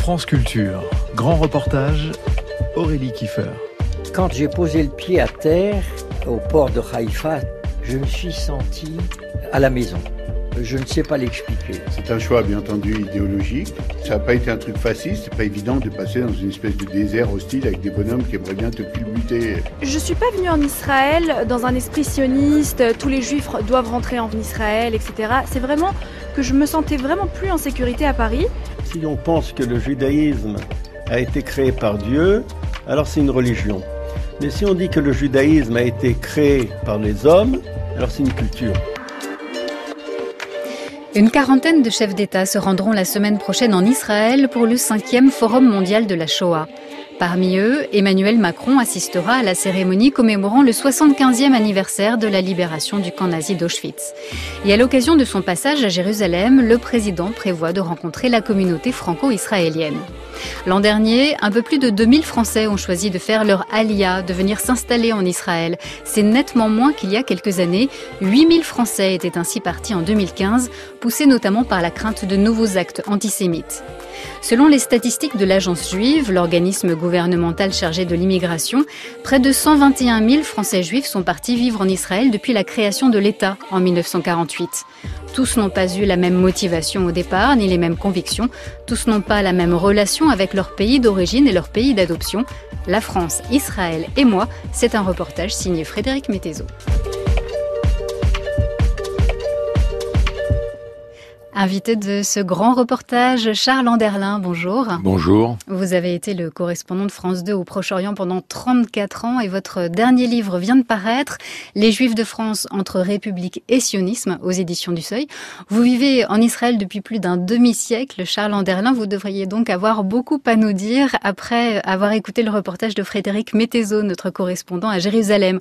France Culture, grand reportage, Aurélie Kiefer. Quand j'ai posé le pied à terre, au port de Haïfa, je me suis senti à la maison. Je ne sais pas l'expliquer. C'est un choix, bien entendu, idéologique. Ça n'a pas été un truc facile. C'est pas évident de passer dans une espèce de désert hostile avec des bonhommes qui aimeraient bien te culbuter. Je suis pas venue en Israël dans un esprit sioniste, tous les juifs doivent rentrer en Israël, etc. C'est vraiment que je me sentais vraiment plus en sécurité à Paris. Si on pense que le judaïsme a été créé par Dieu, alors c'est une religion. Mais si on dit que le judaïsme a été créé par les hommes, alors c'est une culture. Une quarantaine de chefs d'État se rendront la semaine prochaine en Israël pour le 5e Forum mondial de la Shoah. Parmi eux, Emmanuel Macron assistera à la cérémonie commémorant le 75e anniversaire de la libération du camp nazi d'Auschwitz. Et à l'occasion de son passage à Jérusalem, le président prévoit de rencontrer la communauté franco-israélienne. L'an dernier, un peu plus de 2000 Français ont choisi de faire leur aliyah, de venir s'installer en Israël. C'est nettement moins qu'il y a quelques années. 8000 Français étaient ainsi partis en 2015, poussés notamment par la crainte de nouveaux actes antisémites. Selon les statistiques de l'Agence juive, l'organisme gouvernemental chargé de l'immigration, près de 121 000 Français juifs sont partis vivre en Israël depuis la création de l'État en 1948. Tous n'ont pas eu la même motivation au départ, ni les mêmes convictions. Tous n'ont pas la même relation avec leur pays d'origine et leur pays d'adoption. La France, Israël et moi, c'est un reportage signé Frédéric Mettezo. Invité de ce grand reportage, Charles Anderlin, bonjour. Bonjour. Vous avez été le correspondant de France 2 au Proche-Orient pendant 34 ans et votre dernier livre vient de paraître, Les Juifs de France entre République et sionisme, aux éditions du Seuil. Vous vivez en Israël depuis plus d'un demi-siècle. Charles Anderlin, vous devriez donc avoir beaucoup à nous dire après avoir écouté le reportage de Frédéric Mettezo, notre correspondant à Jérusalem.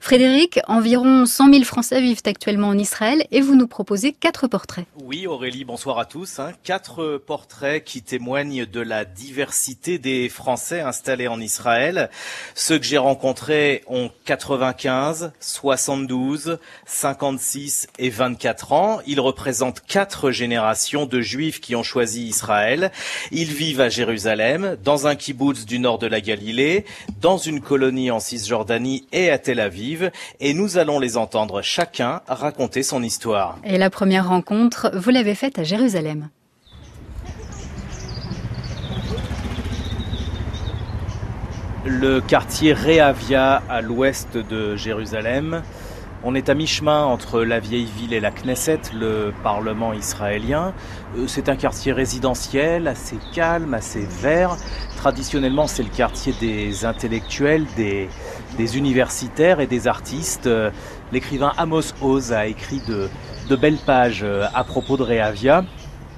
Frédéric, environ 100 000 Français vivent actuellement en Israël et vous nous proposez 4 portraits. Oui, Aurélie, bonsoir à tous. 4 portraits qui témoignent de la diversité des Français installés en Israël. Ceux que j'ai rencontrés ont 95, 72, 56 et 24 ans. Ils représentent 4 générations de Juifs qui ont choisi Israël. Ils vivent à Jérusalem, dans un kibboutz du nord de la Galilée, dans une colonie en Cisjordanie et à Tel Aviv. Et nous allons les entendre chacun raconter son histoire. Et la première rencontre, vous l'avez faite à Jérusalem. Le quartier Rehavia à l'ouest de Jérusalem. On est à mi-chemin entre la vieille ville et la Knesset, le Parlement israélien. C'est un quartier résidentiel, assez calme, assez vert. Traditionnellement, c'est le quartier des intellectuels, des universitaires et des artistes. L'écrivain Amos Oz a écrit de belles pages à propos de Rehavia.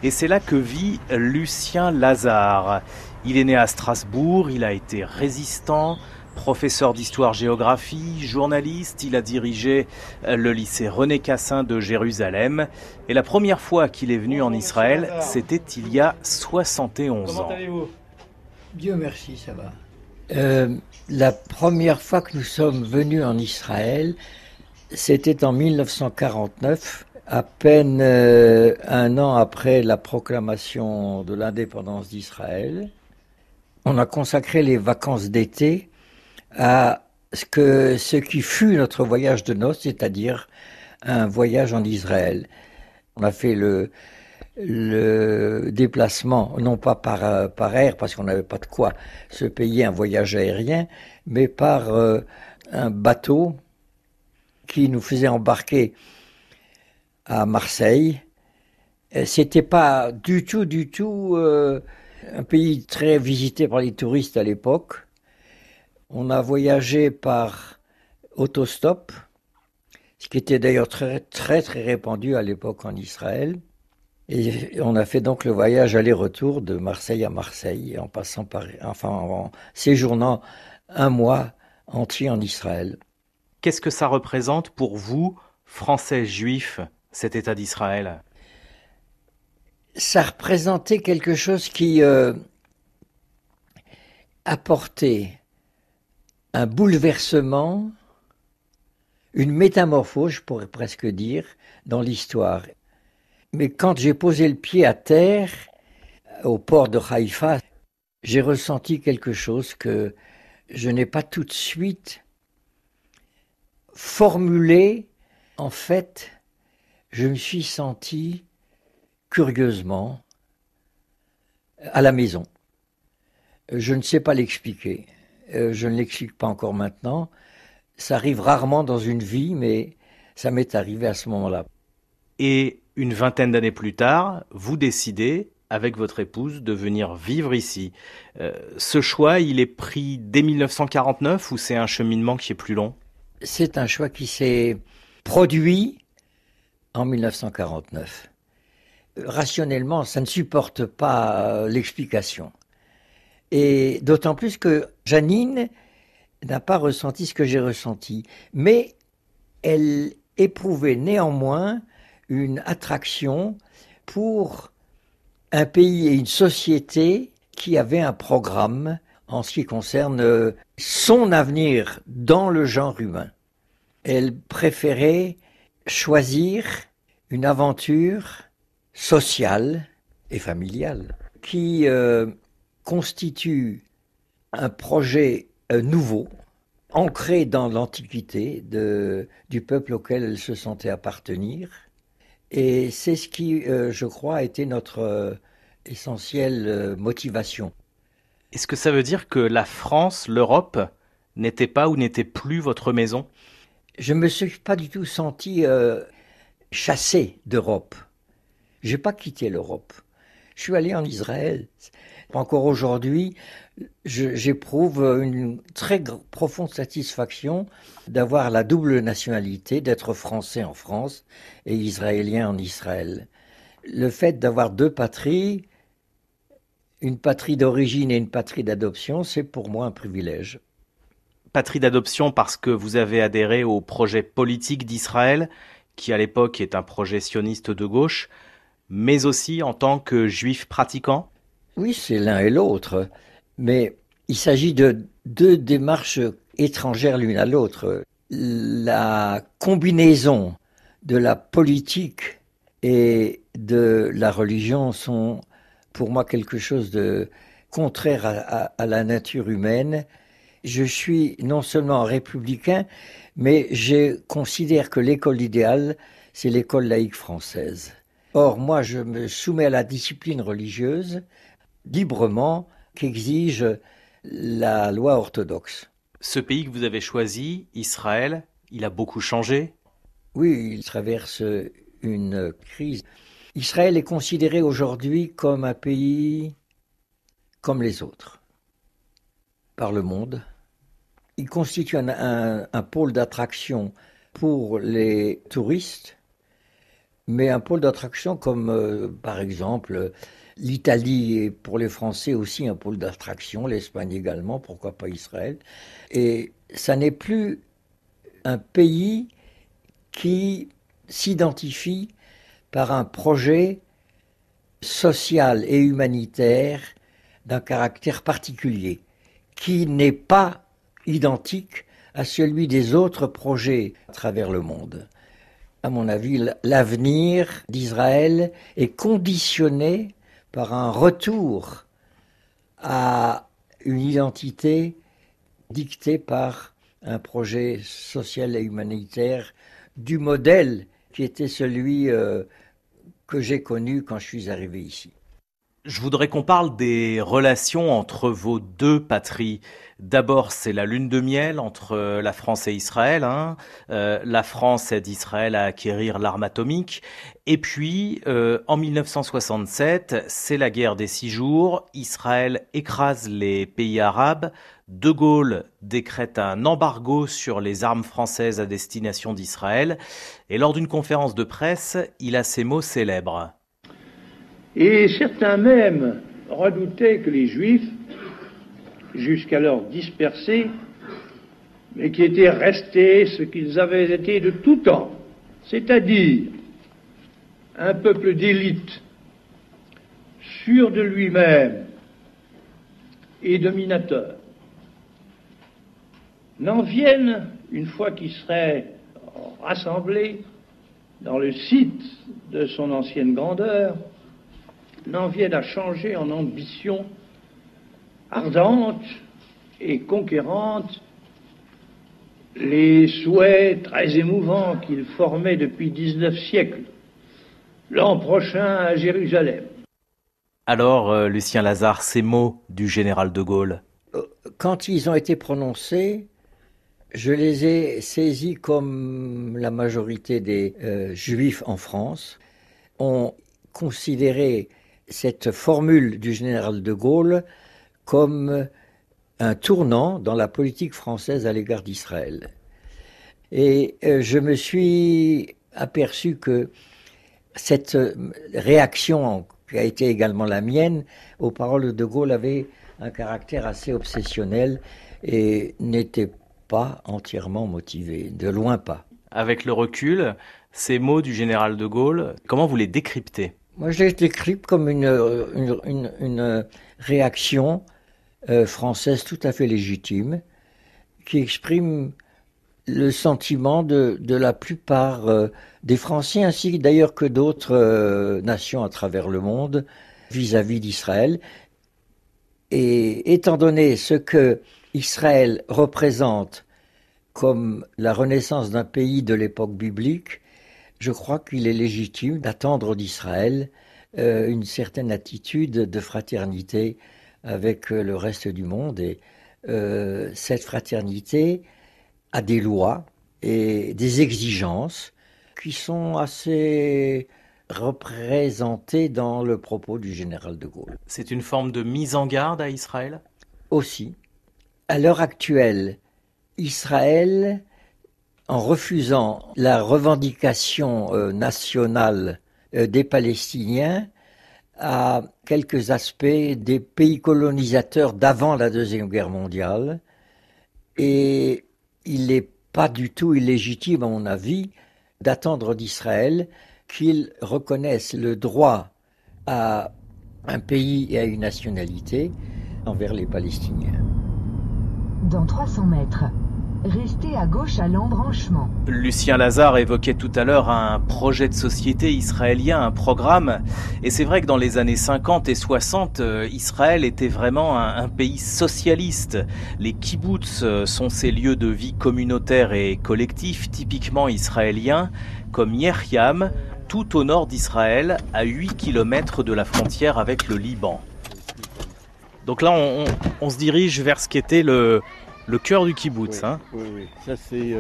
Et c'est là que vit Lucien Lazare. Il est né à Strasbourg, il a été résistant, professeur d'histoire-géographie, journaliste. Il a dirigé le lycée René Cassin de Jérusalem. Et la première fois qu'il est venu en Israël, c'était il y a 71 ans. Comment allez-vous ? Dieu merci, ça va. La première fois que nous sommes venus en Israël, c'était en 1949, à peine un an après la proclamation de l'indépendance d'Israël. On a consacré les vacances d'été à ce qui fut notre voyage de noces, c'est-à-dire un voyage en Israël. On a fait le déplacement, non pas par air, parce qu'on n'avait pas de quoi se payer un voyage aérien, mais par un bateau qui nous faisait embarquer à Marseille. C'était pas du tout un pays très visité par les touristes à l'époque. On a voyagé par autostop, ce qui était d'ailleurs très répandu à l'époque en Israël. Et on a fait donc le voyage aller-retour de Marseille à Marseille, en séjournant un mois entier en Israël. Qu'est-ce que ça représente pour vous, Français juifs, cet État d'Israël ? Ça représentait quelque chose qui apportait un bouleversement, une métamorphose, je pourrais presque dire, dans l'histoire. Mais quand j'ai posé le pied à terre, au port de Haïfa, j'ai ressenti quelque chose que je n'ai pas tout de suite formulé. En fait, je me suis senti curieusement à la maison. Je ne sais pas l'expliquer. Je ne l'explique pas encore maintenant. Ça arrive rarement dans une vie, mais ça m'est arrivé à ce moment-là. Et une vingtaine d'années plus tard, vous décidez, avec votre épouse, de venir vivre ici. Ce choix, il est pris dès 1949 ou c'est un cheminement qui est plus long ? C'est un choix qui s'est produit en 1949. Rationnellement, ça ne supporte pas l'explication. Et d'autant plus que Janine n'a pas ressenti ce que j'ai ressenti. Mais elle éprouvait néanmoins une attraction pour un pays et une société qui avaient un programme en ce qui concerne son avenir dans le genre humain. Elle préférait choisir une aventure sociale et familiale qui constitue un projet nouveau, ancré dans l'antiquité du peuple auquel elle se sentait appartenir. Et c'est ce qui, je crois, a été notre essentielle motivation. Est-ce que ça veut dire que la France, l'Europe, n'était pas ou n'était plus votre maison ? Je ne me suis pas du tout senti chassé d'Europe. Je n'ai pas quitté l'Europe. Je suis allé en Israël. Encore aujourd'hui, j'éprouve une très profonde satisfaction d'avoir la double nationalité, d'être français en France et israélien en Israël. Le fait d'avoir deux patries, une patrie d'origine et une patrie d'adoption, c'est pour moi un privilège. Patrie d'adoption parce que vous avez adhéré au projet politique d'Israël, qui à l'époque est un projet sioniste de gauche, mais aussi en tant que juif pratiquant ? Oui, c'est l'un et l'autre, mais il s'agit de deux démarches étrangères l'une à l'autre. La combinaison de la politique et de la religion sont pour moi quelque chose de contraire à la nature humaine. Je suis non seulement républicain, mais je considère que l'école idéale, c'est l'école laïque française. Or, moi, je me soumets à la discipline religieuse librement qu'exige la loi orthodoxe. Ce pays que vous avez choisi, Israël, il a beaucoup changé ? Oui, il traverse une crise. Israël est considéré aujourd'hui comme un pays comme les autres par le monde. Il constitue un pôle d'attraction pour les touristes, mais un pôle d'attraction comme par exemple l'Italie est pour les Français aussi un pôle d'attraction, l'Espagne également, pourquoi pas Israël. Et ça n'est plus un pays qui s'identifie par un projet social et humanitaire d'un caractère particulier, qui n'est pas identique à celui des autres projets à travers le monde. À mon avis, l'avenir d'Israël est conditionné par un retour à une identité dictée par un projet social et humanitaire du modèle qui était celui que j'ai connu quand je suis arrivé ici. Je voudrais qu'on parle des relations entre vos deux patries. D'abord, c'est la lune de miel entre la France et Israël. La France aide Israël à acquérir l'arme atomique. Et puis, en 1967, c'est la guerre des 6 jours. Israël écrase les pays arabes. De Gaulle décrète un embargo sur les armes françaises à destination d'Israël. Et lors d'une conférence de presse, il a ces mots célèbres. Et certains même redoutaient que les Juifs, jusqu'alors dispersés, mais qui étaient restés ce qu'ils avaient été de tout temps, c'est-à-dire un peuple d'élite, sûr de lui-même et dominateur, n'en viennent, une fois qu'ils seraient rassemblés dans le site de son ancienne grandeur, n'en vienne à changer en ambition ardente et conquérante les souhaits très émouvants qu'il formait depuis 19 siècles, l'an prochain à Jérusalem. Alors, Lucien Lazare, ces mots du général de Gaulle? Quand ils ont été prononcés, je les ai saisis comme la majorité des Juifs en France ont considéré cette formule du général de Gaulle comme un tournant dans la politique française à l'égard d'Israël. Et je me suis aperçu que cette réaction, qui a été également la mienne, aux paroles de Gaulle avait un caractère assez obsessionnel et n'était pas entièrement motivée, de loin pas. Avec le recul, ces mots du général de Gaulle, comment vous les décryptez? Moi, je les décrypte comme une réaction française tout à fait légitime, qui exprime le sentiment de la plupart des Français, ainsi d'ailleurs que d'autres nations à travers le monde, vis-à-vis d'Israël. Et étant donné ce que Israël représente comme la renaissance d'un pays de l'époque biblique, je crois qu'il est légitime d'attendre d'Israël une certaine attitude de fraternité avec le reste du monde. Et cette fraternité a des lois et des exigences qui sont assez représentées dans le propos du général de Gaulle. C'est une forme de mise en garde à Israël? Aussi, à l'heure actuelle, Israël, en refusant la revendication nationale des Palestiniens, a quelques aspects des pays colonisateurs d'avant la Deuxième Guerre mondiale. Et il n'est pas du tout illégitime, à mon avis, d'attendre d'Israël qu'il reconnaisse le droit à un pays et à une nationalité envers les Palestiniens. Dans 300 mètres, restez à gauche à l'embranchement. Lucien Lazare évoquait tout à l'heure un projet de société israélien, un programme. Et c'est vrai que dans les années 50 et 60, Israël était vraiment un pays socialiste. Les kibbutz sont ces lieux de vie communautaire et collectif typiquement israéliens, comme Yeriam, tout au nord d'Israël, à 8 km de la frontière avec le Liban. Donc là, on se dirige vers ce qui était le cœur du kibbutz. Oui, hein. oui. Ça, c'est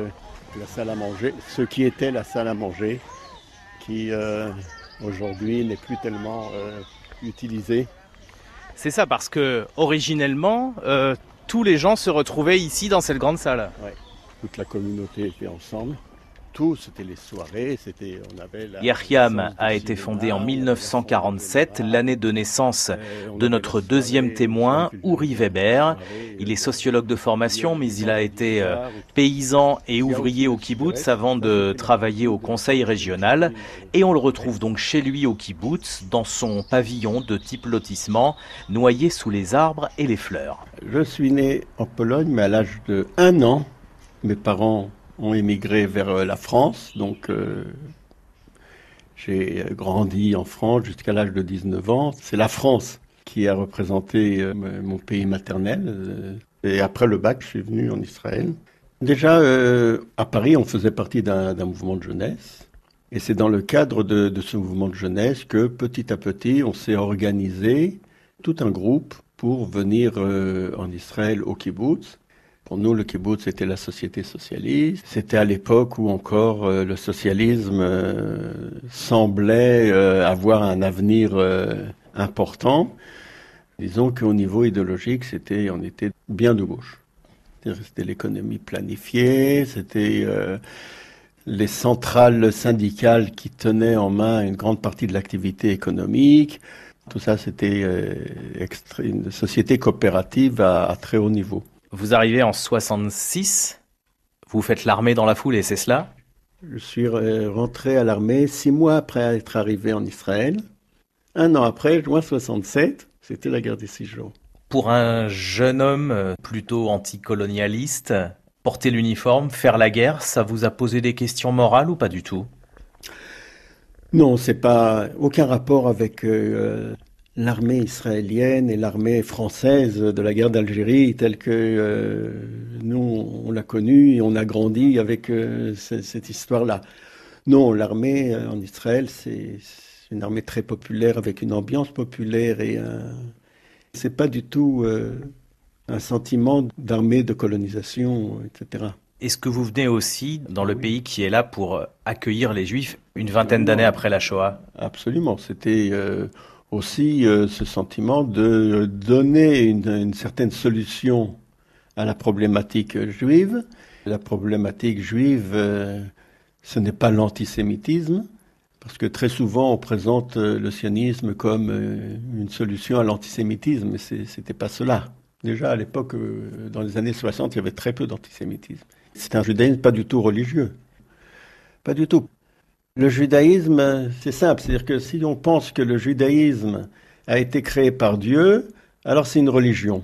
la salle à manger. Ce qui était la salle à manger, qui aujourd'hui n'est plus tellement utilisée. C'est ça, parce que originellement, tous les gens se retrouvaient ici dans cette grande salle. Ouais. Toute la communauté était ensemble. Tout, c'était les soirées, on avait Yeriam a été fondé en 1947, l'année de naissance de notre deuxième témoin, Uri Weber. Il est sociologue de formation, mais il a été paysan et ouvrier au kibbutz avant de travailler au conseil régional. Et on le retrouve donc chez lui au kibbutz, dans son pavillon de type lotissement, noyé sous les arbres et les fleurs. Je suis né en Pologne, mais à l'âge de 1 an, mes parents ont émigré vers la France, donc j'ai grandi en France jusqu'à l'âge de 19 ans. C'est la France qui a représenté mon pays maternel. Et après le bac, je suis venu en Israël. Déjà, à Paris, on faisait partie d'un mouvement de jeunesse. Et c'est dans le cadre de ce mouvement de jeunesse que petit à petit, on s'est organisé, tout un groupe, pour venir en Israël au kibbutz. Pour nous, le kibbutz, c'était la société socialiste. C'était à l'époque où encore le socialisme semblait avoir un avenir important. Disons qu'au niveau idéologique, on était bien de gauche. C'était l'économie planifiée, c'était les centrales syndicales qui tenaient en main une grande partie de l'activité économique. Tout ça, c'était une société coopérative à très haut niveau. Vous arrivez en 66, vous faites l'armée dans la foulée, c'est cela? Je suis rentré à l'armée 6 mois après être arrivé en Israël. 1 an après, juin 67, c'était la guerre des 6 jours. Pour un jeune homme plutôt anticolonialiste, porter l'uniforme, faire la guerre, ça vous a posé des questions morales ou pas du tout? Non, c'est pas aucun rapport avec l'armée israélienne et l'armée française de la guerre d'Algérie telle que nous, on l'a connue et on a grandi avec cette histoire-là. Non, l'armée en Israël, c'est une armée très populaire avec une ambiance populaire et c'est pas du tout un sentiment d'armée de colonisation, etc. Est-ce que vous venez aussi dans le pays qui est là pour accueillir les Juifs une vingtaine d'années après la Shoah? Absolument, c'était aussi ce sentiment de donner une certaine solution à la problématique juive. La problématique juive, ce n'est pas l'antisémitisme, parce que très souvent on présente le sionisme comme une solution à l'antisémitisme, mais c'était pas cela. Déjà à l'époque, dans les années 60, il y avait très peu d'antisémitisme. C'est un judaïsme pas du tout religieux. Pas du tout. Le judaïsme, c'est simple, c'est-à-dire que si on pense que le judaïsme a été créé par Dieu, alors c'est une religion.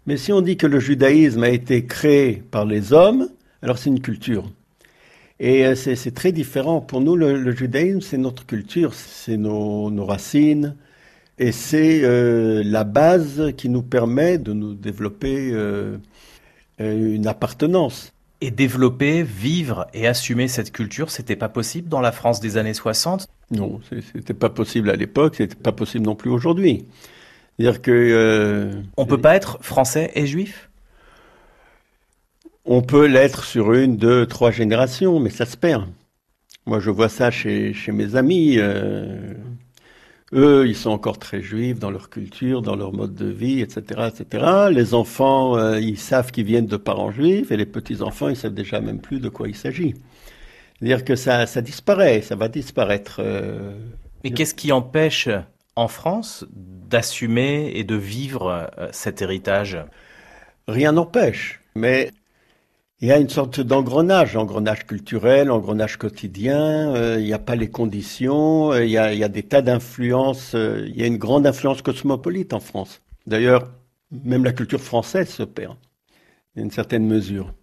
Mais si on dit que le judaïsme a été créé par les hommes, alors c'est une culture. Et c'est très différent. Pour nous, le judaïsme, c'est notre culture, c'est nos racines, et c'est la base qui nous permet de nous développer une appartenance. Et développer, vivre et assumer cette culture, c'était pas possible dans la France des années 60 ? Non, c'était pas possible à l'époque, c'était pas possible non plus aujourd'hui. C'est-à-dire que... on peut pas être français et juif ? On peut l'être sur 1, 2, 3 générations, mais ça se perd. Moi, je vois ça chez mes amis. Eux, ils sont encore très juifs dans leur culture, dans leur mode de vie, etc., etc. Les enfants, ils savent qu'ils viennent de parents juifs, et les petits-enfants, ils savent déjà même plus de quoi il s'agit. C'est-à-dire que ça disparaît, ça va disparaître. Mais qu'est-ce qui empêche, en France, d'assumer et de vivre cet héritage ? Rien n'empêche, mais... il y a une sorte engrenage culturel, engrenage quotidien, il n'y a pas les conditions, il y a des tas d'influences, il y a une grande influence cosmopolite en France. D'ailleurs, même la culture française se perd, à une certaine mesure.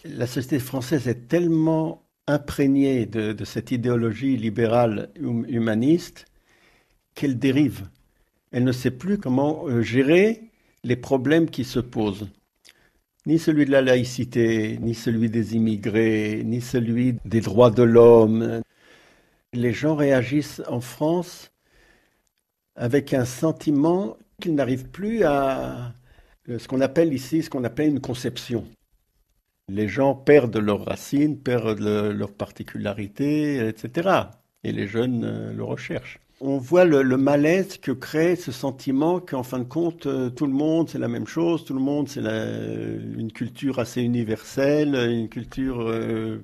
La société française est tellement imprégnée de cette idéologie libérale humaniste qu'elle dérive. Elle ne sait plus comment gérer les problèmes qui se posent. Ni celui de la laïcité, ni celui des immigrés, ni celui des droits de l'homme. Les gens réagissent en France avec un sentiment qu'ils n'arrivent plus à ce qu'on appelle ici, une conception. Les gens perdent leurs racines, perdent leurs particularités, etc. Et les jeunes le recherchent. On voit le malaise que crée ce sentiment qu'en fin de compte, tout le monde c'est la même chose, tout le monde c'est une culture assez universelle, une culture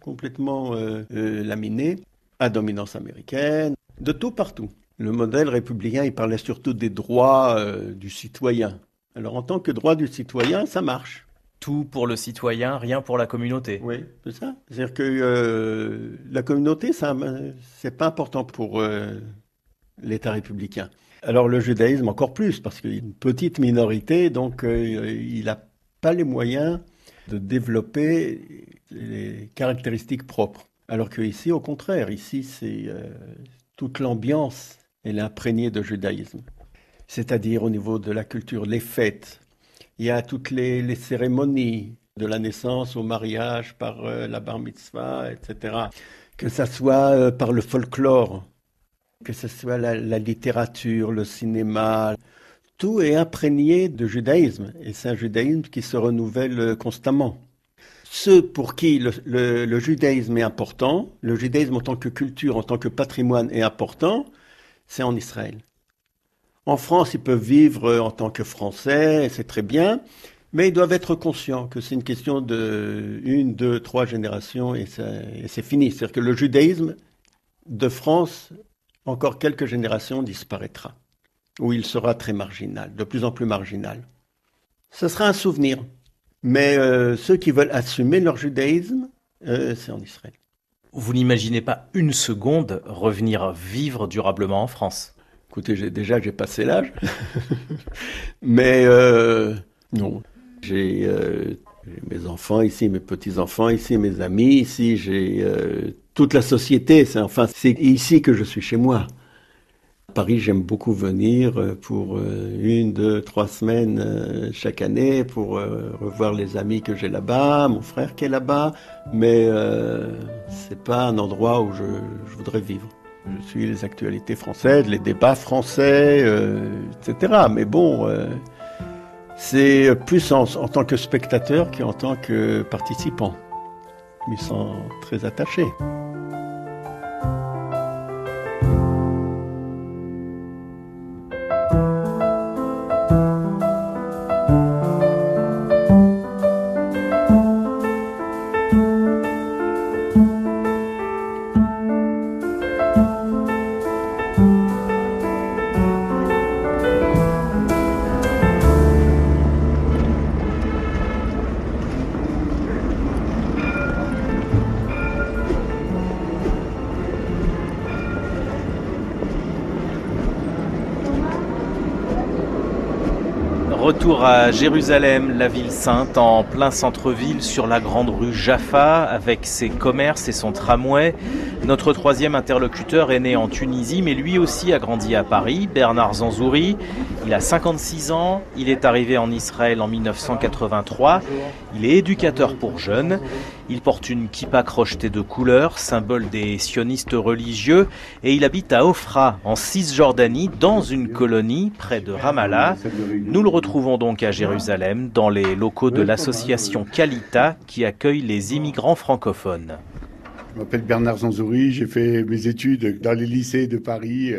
complètement laminée, à dominance américaine, de tout partout. Le modèle républicain, il parlait surtout des droits du citoyen. Alors en tant que droit du citoyen, ça marche. Tout pour le citoyen, rien pour la communauté. Oui, c'est ça. C'est-à-dire que la communauté, c'est pas important pour... l'État républicain. Alors le judaïsme encore plus, parce qu'il y a une petite minorité, donc il n'a pas les moyens de développer les caractéristiques propres. Alors qu'ici, au contraire, ici, c'est toute l'ambiance, elle est imprégnée de judaïsme. C'est-à-dire au niveau de la culture, les fêtes, il y a toutes les cérémonies, de la naissance au mariage, par la bar mitzvah, etc. Que ça soit par le folklore, que ce soit la littérature, le cinéma, tout est imprégné de judaïsme. Et c'est un judaïsme qui se renouvelle constamment. Ceux pour qui le judaïsme est important, le judaïsme en tant que culture, en tant que patrimoine est important, c'est en Israël. En France, ils peuvent vivre en tant que Français, c'est très bien, mais ils doivent être conscients que c'est une question de 1, 2, 3 générations et c'est fini. C'est-à-dire que le judaïsme de France... encore quelques générations disparaîtra, où il sera très marginal, de plus en plus marginal. Ce sera un souvenir, mais ceux qui veulent assumer leur judaïsme, c'est en Israël. Vous n'imaginez pas une seconde revenir vivre durablement en France ? Écoutez, j'ai passé l'âge, mais non. J'ai mes enfants ici, mes petits-enfants ici, mes amis ici, j'ai... toute la société, c'est ici que je suis chez moi. Paris, j'aime beaucoup venir pour 1, 2, 3 semaines chaque année pour revoir les amis que j'ai là-bas, mon frère qui est là-bas, mais c'est pas un endroit où je voudrais vivre. Je suis les actualités françaises, les débats français, etc. Mais bon, c'est plus en tant que spectateur qu'en tant que participant. Je m'y sens très attaché. Retour à Jérusalem, la ville sainte, en plein centre-ville, sur la grande rue Jaffa, avec ses commerces et son tramway. Notre troisième interlocuteur est né en Tunisie, mais lui aussi a grandi à Paris, Bernard Zanzouri. Il a 56 ans, il est arrivé en Israël en 1983. Il est éducateur pour jeunes. Il porte une kippa crochetée de couleurs, symbole des sionistes religieux, et il habite à Ofra, en Cisjordanie, dans une colonie près de Ramallah. Nous le retrouvons donc à Jérusalem, dans les locaux de l'association Kalita, qui accueille les immigrants francophones. Je m'appelle Bernard Zanzouri, j'ai fait mes études dans les lycées de Paris.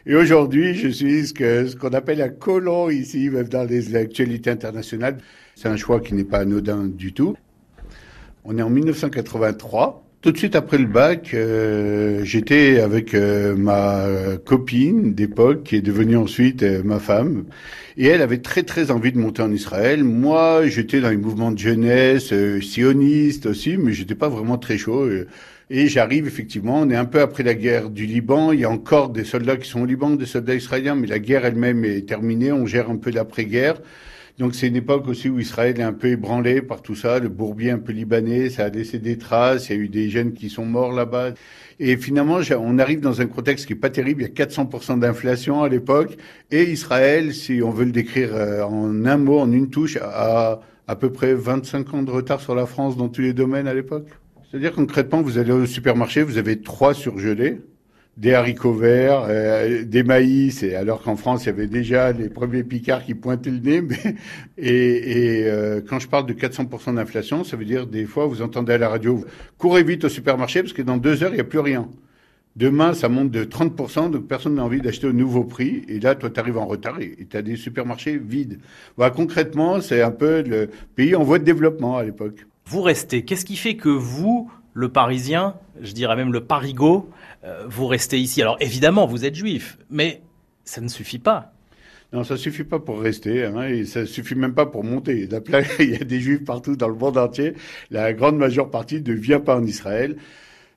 Et aujourd'hui, je suis ce qu'on appelle un colon ici, même dans les actualités internationales. C'est un choix qui n'est pas anodin du tout. On est en 1983. Tout de suite après le bac, j'étais avec ma copine d'époque, qui est devenue ensuite ma femme. Et elle avait très très envie de monter en Israël. Moi, j'étais dans les mouvements de jeunesse, sionistes aussi, mais j'étais pas vraiment très chaud. Et j'arrive effectivement, on est un peu après la guerre du Liban. Il y a encore des soldats qui sont au Liban, des soldats israéliens, mais la guerre elle-même est terminée. On gère un peu l'après-guerre. Donc c'est une époque aussi où Israël est un peu ébranlé par tout ça, le bourbier un peu libanais, ça a laissé des traces, il y a eu des jeunes qui sont morts là-bas. Et finalement, on arrive dans un contexte qui est pas terrible, il y a 400% d'inflation à l'époque, et Israël, si on veut le décrire en un mot, en une touche, a à peu près 25 ans de retard sur la France dans tous les domaines à l'époque. C'est-à-dire concrètement, vous allez au supermarché, vous avez 3 surgelés, des haricots verts, des maïs, et alors qu'en France, il y avait déjà les premiers picards qui pointaient le nez. Quand je parle de 400% d'inflation, ça veut dire des fois, vous entendez à la radio, courez vite au supermarché parce que dans 2 heures, il n'y a plus rien. Demain, ça monte de 30%, donc personne n'a envie d'acheter au nouveau prix. Et là, toi, tu arrives en retard et tu as des supermarchés vides. Voilà, concrètement, c'est un peu le pays en voie de développement à l'époque. Vous restez. Qu'est-ce qui fait que vous, le Parisien, je dirais même le Parigot, vous restez ici? Alors évidemment, vous êtes juif, mais ça ne suffit pas. Non, ça suffit pas pour rester, hein, et ça suffit même pas pour monter. Il y a des juifs partout dans le monde entier. La grande majeure partie ne vient pas en Israël.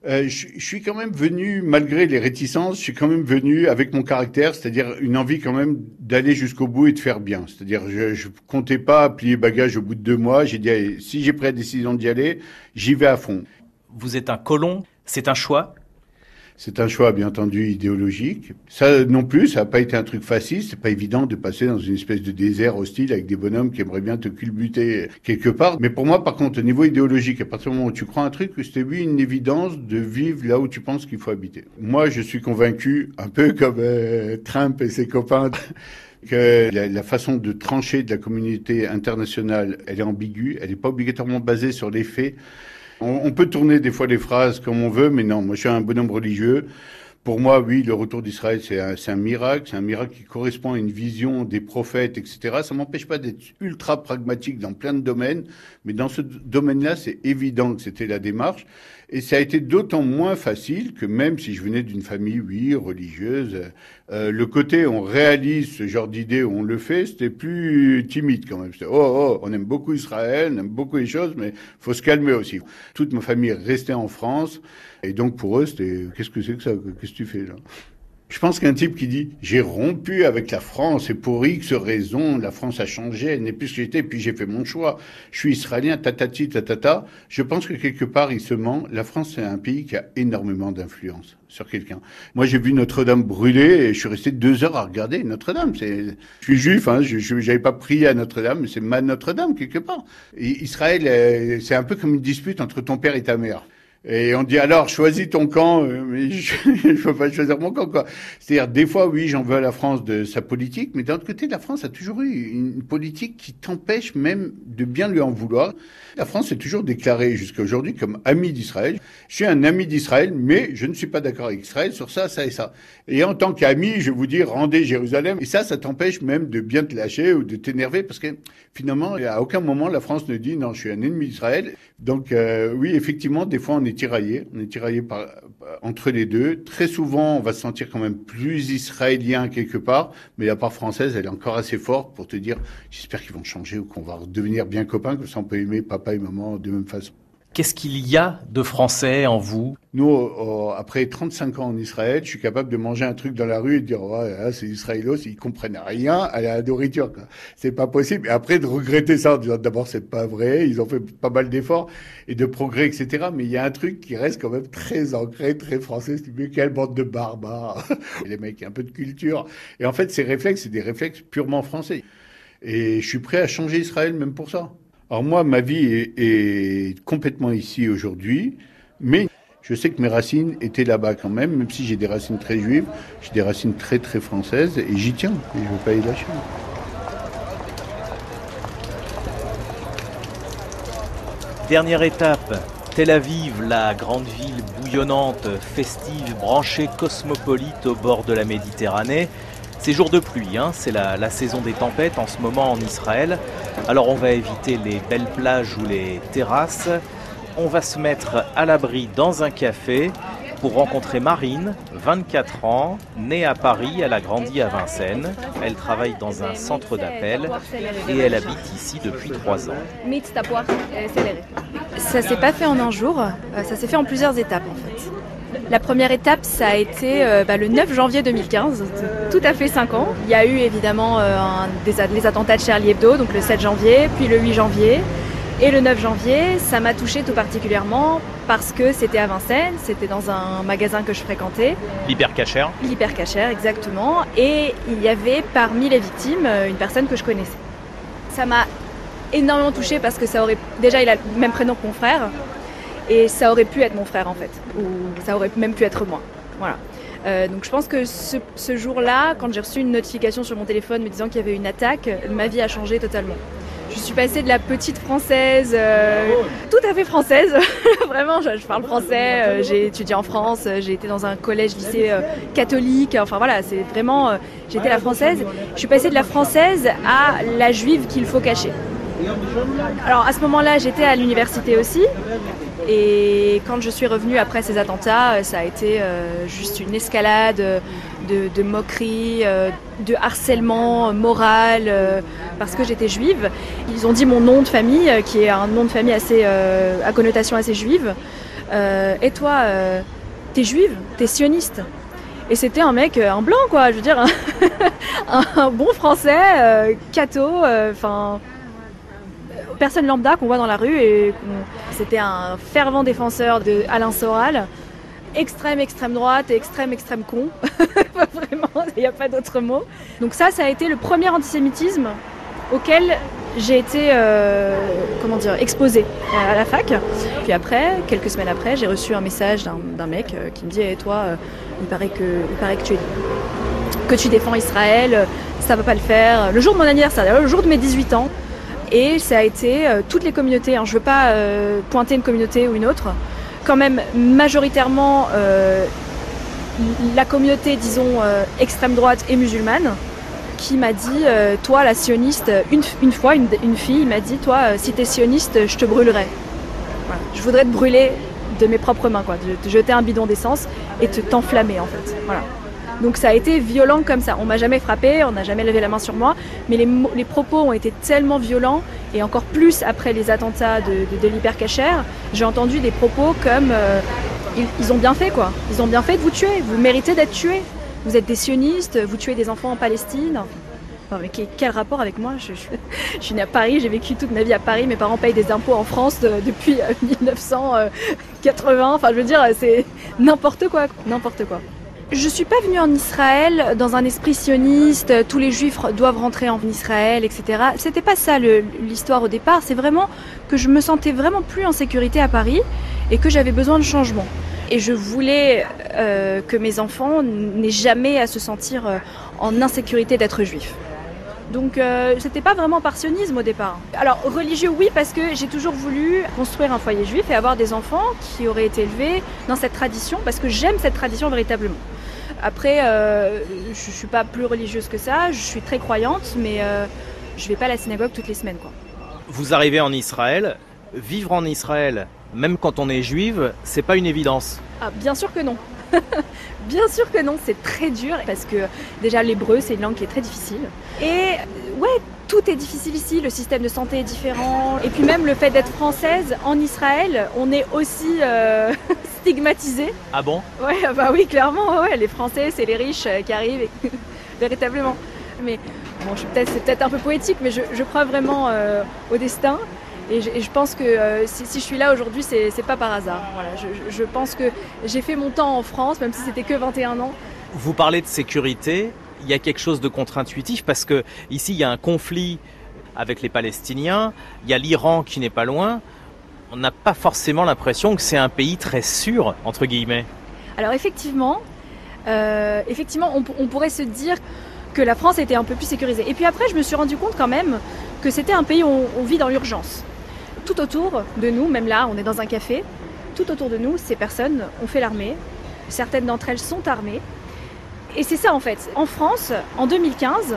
Je suis quand même venu, malgré les réticences, je suis quand même venu avec mon caractère, c'est-à-dire une envie quand même d'aller jusqu'au bout et de faire bien. C'est-à-dire, je comptais pas plier bagage au bout de 2 mois. J'ai dit, allez, si j'ai pris la décision d'y aller, j'y vais à fond. Vous êtes un colon, c'est un choix? C'est un choix, bien entendu, idéologique. Ça non plus, ça n'a pas été un truc facile. C'est pas évident de passer dans une espèce de désert hostile avec des bonhommes qui aimeraient bien te culbuter quelque part. Mais pour moi, par contre, au niveau idéologique, à partir du moment où tu crois un truc, c'était oui une évidence de vivre là où tu penses qu'il faut habiter. Moi, je suis convaincu, un peu comme Trump et ses copains, que la façon de trancher de la communauté internationale, elle est ambiguë, elle n'est pas obligatoirement basée sur les faits. On peut tourner des fois les phrases comme on veut, mais non, moi je suis un bonhomme religieux. Pour moi, oui, le retour d'Israël, c'est un miracle qui correspond à une vision des prophètes, etc. Ça m'empêche pas d'être ultra pragmatique dans plein de domaines, mais dans ce domaine-là, c'est évident que c'était la démarche. Et ça a été d'autant moins facile que même si je venais d'une famille, oui, religieuse, le côté on réalise ce genre d'idée, on le fait, c'était plus timide quand même. C'était, on aime beaucoup Israël, on aime beaucoup les choses, mais faut se calmer aussi. Toute ma famille restait en France. Et donc pour eux, c'était, qu'est-ce que c'est que ça? Qu'est-ce que tu fais là? Je pense qu'un type qui dit « j'ai rompu avec la France et pour X raison, la France a changé, elle n'est plus ce que j'étais, puis j'ai fait mon choix, je suis israélien, tatati, tatata », je pense que quelque part il se ment. La France, c'est un pays qui a énormément d'influence sur quelqu'un. Moi, j'ai vu Notre-Dame brûler et je suis resté 2 heures à regarder Notre-Dame. Je suis juif, hein, j'avais pas prié à Notre-Dame, mais c'est ma Notre-Dame quelque part. Et Israël, c'est un peu comme une dispute entre ton père et ta mère. Et on dit alors, choisis ton camp, mais je peux pas choisir mon camp, quoi. C'est-à-dire, des fois, oui, j'en veux à la France de sa politique, mais d'un autre côté, la France a toujours eu une politique qui t'empêche même de bien lui en vouloir. La France s'est toujours déclarée jusqu'à aujourd'hui comme ami d'Israël. Je suis un ami d'Israël, mais je ne suis pas d'accord avec Israël sur ça, ça et ça. Et en tant qu'ami, je vous dis, rendez Jérusalem. Et ça t'empêche même de bien te lâcher ou de t'énerver parce que finalement, à aucun moment, la France ne dit non, je suis un ennemi d'Israël. Donc, oui, effectivement, des fois, on est tiraillé entre les deux. Très souvent, on va se sentir quand même plus israélien quelque part, mais la part française, elle est encore assez forte pour te dire, j'espère qu'ils vont changer ou qu'on va devenir bien copains, comme ça on peut aimer papa et maman de même façon. Qu'est-ce qu'il y a de français en vous? Nous, après 35 ans en Israël, je suis capable de manger un truc dans la rue et de dire ouais, là, c'est israélos, ils comprennent rien à la nourriture, quoi. C'est pas possible. Et après de regretter ça en disant d'abord c'est pas vrai, ils ont fait pas mal d'efforts et de progrès, etc. Mais il y a un truc qui reste quand même très ancré, très français. C'est mais quelle bande de barbares. Les mecs, un peu de culture. Et en fait, ces réflexes, c'est des réflexes purement français. Et je suis prêt à changer Israël même pour ça. Alors moi, ma vie est complètement ici aujourd'hui, mais je sais que mes racines étaient là-bas quand même si j'ai des racines très juives, j'ai des racines très très françaises, et j'y tiens, et je ne veux pas y lâcher. Dernière étape, Tel Aviv, la grande ville bouillonnante, festive, branchée, cosmopolite au bord de la Méditerranée. C'est jour de pluie, hein, c'est la saison des tempêtes en ce moment en Israël. Alors on va éviter les belles plages ou les terrasses. On va se mettre à l'abri dans un café pour rencontrer Marine, 24 ans, née à Paris, elle a grandi à Vincennes. Elle travaille dans un centre d'appel et elle habite ici depuis 3 ans. Ça s'est pas fait en un jour, ça s'est fait en plusieurs étapes en fait. La première étape, ça a été le 9 janvier 2015, tout à fait 5 ans. Il y a eu évidemment les attentats de Charlie Hebdo, donc le 7 janvier, puis le 8 janvier. Et le 9 janvier, ça m'a touchée tout particulièrement parce que c'était à Vincennes, c'était dans un magasin que je fréquentais. L'Hypercacher. L'Hypercacher, exactement. Et il y avait parmi les victimes une personne que je connaissais. Ça m'a énormément touchée parce que déjà il a le même prénom que mon frère. Et ça aurait pu être mon frère en fait, ou ça aurait même pu être moi. Voilà. Donc je pense que ce jour-là, quand j'ai reçu une notification sur mon téléphone me disant qu'il y avait une attaque, ma vie a changé totalement. Je suis passée de la petite française, tout à fait française, vraiment je parle français, j'ai étudié en France, j'ai été dans un collège-lycée catholique, enfin voilà, c'est vraiment, j'étais la française. Je suis passée de la française à la juive qu'il faut cacher. Alors à ce moment-là, j'étais à l'université aussi. Et quand je suis revenue après ces attentats, ça a été juste une escalade de moqueries, de harcèlement moral, parce que j'étais juive. Ils ont dit mon nom de famille, qui est un nom de famille assez, à connotation assez juive. Et toi, t'es juive, t'es sioniste. Et c'était un mec, un blanc quoi, je veux dire, un bon français, catho, enfin... personne lambda qu'on voit dans la rue et c'était un fervent défenseur de Alain Soral, extrême droite et extrême con, vraiment, il n'y a pas d'autre mot. Donc ça a été le premier antisémitisme auquel j'ai été exposée à la fac. Puis après, quelques semaines après, j'ai reçu un message d'un mec qui me dit hey, toi, il paraît que tu défends Israël, ça va pas le faire. Le jour de mon anniversaire, le jour de mes 18 ans. Et ça a été toutes les communautés, je ne veux pas pointer une communauté ou une autre, quand même majoritairement la communauté, disons, extrême droite et musulmane, qui m'a dit, toi la sioniste, une fois une fille m'a dit, toi si t'es sioniste, je te brûlerai. Voilà. Je voudrais te brûler de mes propres mains, quoi, de te jeter un bidon d'essence et t'enflammer en fait. Voilà. Donc ça a été violent comme ça. On m'a jamais frappé, on n'a jamais levé la main sur moi, mais les propos ont été tellement violents, et encore plus après les attentats de l'Hypercacher, j'ai entendu des propos comme ils ont bien fait quoi. Ils ont bien fait de vous tuer, vous méritez d'être tués. vous êtes des sionistes, vous tuez des enfants en Palestine. Non, mais quel rapport avec moi? Je suis née à Paris, j'ai vécu toute ma vie à Paris, mes parents payent des impôts en France depuis 1980, enfin je veux dire, c'est n'importe quoi, n'importe quoi. Je suis pas venue en Israël dans un esprit sioniste, tous les juifs doivent rentrer en Israël, etc. C'était pas ça l'histoire au départ, c'est vraiment que je me sentais vraiment plus en sécurité à Paris et que j'avais besoin de changement. Et je voulais que mes enfants n'aient jamais à se sentir en insécurité d'être juifs. Donc c'était pas vraiment par sionisme au départ. Alors religieux oui, parce que j'ai toujours voulu construire un foyer juif et avoir des enfants qui auraient été élevés dans cette tradition, parce que j'aime cette tradition véritablement. Après, je suis pas plus religieuse que ça, je suis très croyante, mais je vais pas à la synagogue toutes les semaines, quoi. Vous arrivez en Israël, vivre en Israël, même quand on est juive, c'est pas une évidence. Ah, bien sûr que non. Bien sûr que non, c'est très dur parce que déjà l'hébreu c'est une langue qui est très difficile et ouais, tout est difficile ici, le système de santé est différent et puis même le fait d'être française en Israël, on est aussi stigmatisé. Ah bon? Ouais, bah oui, clairement, ouais, les Français c'est les riches qui arrivent et... véritablement. Mais bon, c'est peut-être un peu poétique, mais je crois vraiment au destin. Et je pense que si je suis là aujourd'hui, c'est pas par hasard. Voilà, je pense que j'ai fait mon temps en France, même si c'était que 21 ans. Vous parlez de sécurité, il y a quelque chose de contre-intuitif parce que ici il y a un conflit avec les Palestiniens, il y a l'Iran qui n'est pas loin. On n'a pas forcément l'impression que c'est un pays très sûr, entre guillemets. Alors effectivement, on pourrait se dire que la France était un peu plus sécurisée. Et puis après, je me suis rendu compte quand même que c'était un pays où on vit dans l'urgence. Tout autour de nous, même là, on est dans un café, tout autour de nous, ces personnes ont fait l'armée. Certaines d'entre elles sont armées. Et c'est ça en fait. En France, en 2015,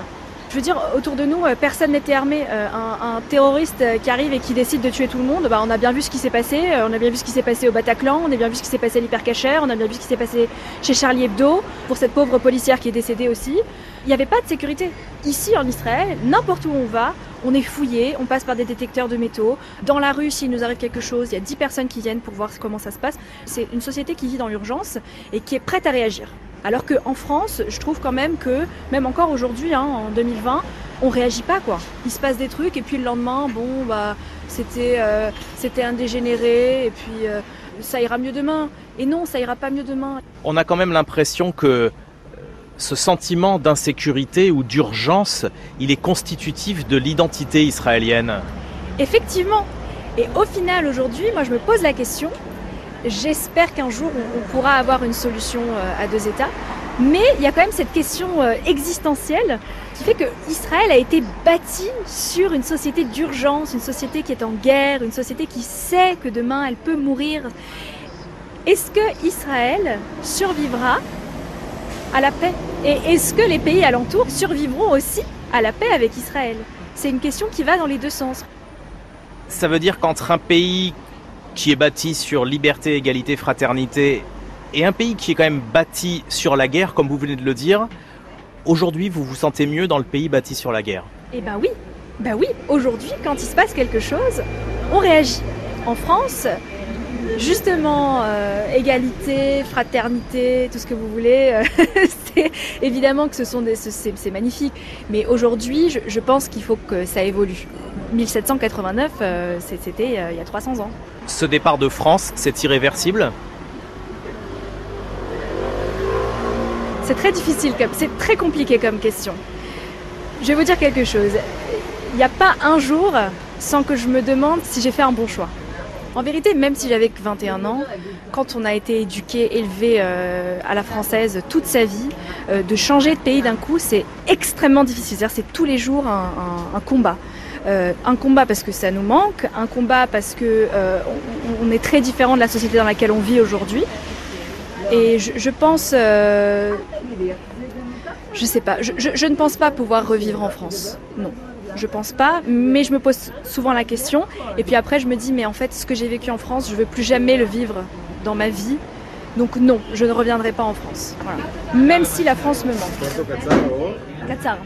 je veux dire, autour de nous, personne n'était armé. Un terroriste qui arrive et qui décide de tuer tout le monde, on a bien vu ce qui s'est passé. On a bien vu ce qui s'est passé au Bataclan, on a bien vu ce qui s'est passé à l'Hypercacher, on a bien vu ce qui s'est passé chez Charlie Hebdo, pour cette pauvre policière qui est décédée aussi. Il n'y avait pas de sécurité. Ici, en Israël, n'importe où on va, on est fouillé, on passe par des détecteurs de métaux. Dans la rue, s'il nous arrive quelque chose, il y a 10 personnes qui viennent pour voir comment ça se passe. C'est une société qui vit dans l'urgence et qui est prête à réagir. Alors qu'en France, je trouve quand même que, même encore aujourd'hui, en 2020, on réagit pas, quoi. Il se passe des trucs et puis le lendemain, c'était un dégénéré et puis ça ira mieux demain. Et non, ça ira pas mieux demain. On a quand même l'impression que ce sentiment d'insécurité ou d'urgence, il est constitutif de l'identité israélienne. Effectivement. Et au final, aujourd'hui, moi je me pose la question, j'espère qu'un jour on pourra avoir une solution à deux États, mais il y a quand même cette question existentielle qui fait que Israël a été bâti sur une société d'urgence, une société qui est en guerre, une société qui sait que demain elle peut mourir. Est-ce que Israël survivra à la paix? Et est-ce que les pays alentours survivront aussi à la paix avec Israël? C'est une question qui va dans les deux sens. Ça veut dire qu'entre un pays qui est bâti sur liberté, égalité, fraternité, et un pays qui est quand même bâti sur la guerre, comme vous venez de le dire, aujourd'hui vous vous sentez mieux dans le pays bâti sur la guerre? Eh ben oui, aujourd'hui quand il se passe quelque chose, on réagit. En France, justement, égalité, fraternité, tout ce que vous voulez, c'est évidemment que c'est magnifique. Mais aujourd'hui, je pense qu'il faut que ça évolue. 1789, c'était il y a 300 ans. Ce départ de France, c'est irréversible? C'est très difficile, c'est très compliqué comme question. Je vais vous dire quelque chose. Il n'y a pas un jour sans que je me demande si j'ai fait un bon choix. En vérité, même si j'avais que 21 ans, quand on a été éduqué, élevé à la française toute sa vie, de changer de pays d'un coup, c'est extrêmement difficile. C'est-à-dire, c'est tous les jours un combat. Un combat parce que ça nous manque, un combat parce que on est très différent de la société dans laquelle on vit aujourd'hui. Et je pense, je sais pas, je ne pense pas pouvoir revivre en France, non. Je pense pas, mais je me pose souvent la question. Et puis après, je me dis, mais en fait, ce que j'ai vécu en France, je veux plus jamais le vivre dans ma vie. Donc non, je ne reviendrai pas en France. Voilà. Même si la France me manque. Qatar.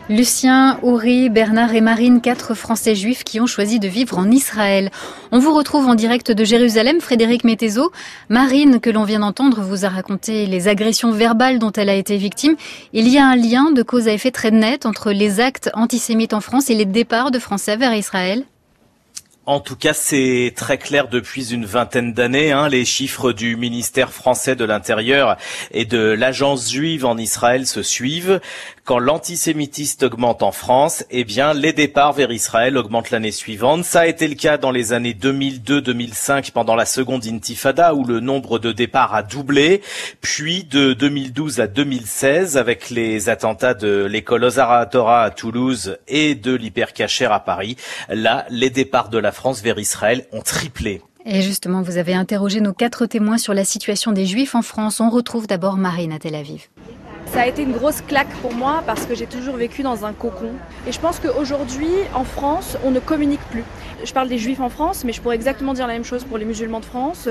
Lucien, Uri, Bernard et Marine, 4 Français juifs qui ont choisi de vivre en Israël. On vous retrouve en direct de Jérusalem, Frédéric Mettezo. Marine, que l'on vient d'entendre, vous a raconté les agressions verbales dont elle a été victime. Il y a un lien de cause à effet très net entre les actes antisémites en France et les départs de Français vers Israël. En tout cas, c'est très clair depuis une vingtaine d'années. Les chiffres du ministère français de l'Intérieur et de l'Agence juive en Israël se suivent. Quand l'antisémitisme augmente en France, eh bien, les départs vers Israël augmentent l'année suivante. Ça a été le cas dans les années 2002-2005 pendant la seconde intifada où le nombre de départs a doublé. Puis de 2012 à 2016 avec les attentats de l'école Ozar HaTorah à Toulouse et de l'Hypercacher à Paris. Là, les départs de la France vers Israël ont triplé. Et justement, vous avez interrogé nos 4 témoins sur la situation des Juifs en France. On retrouve d'abord Marine à Tel Aviv. Ça a été une grosse claque pour moi parce que j'ai toujours vécu dans un cocon. Et je pense qu'aujourd'hui, en France, on ne communique plus. Je parle des Juifs en France, mais je pourrais exactement dire la même chose pour les musulmans de France,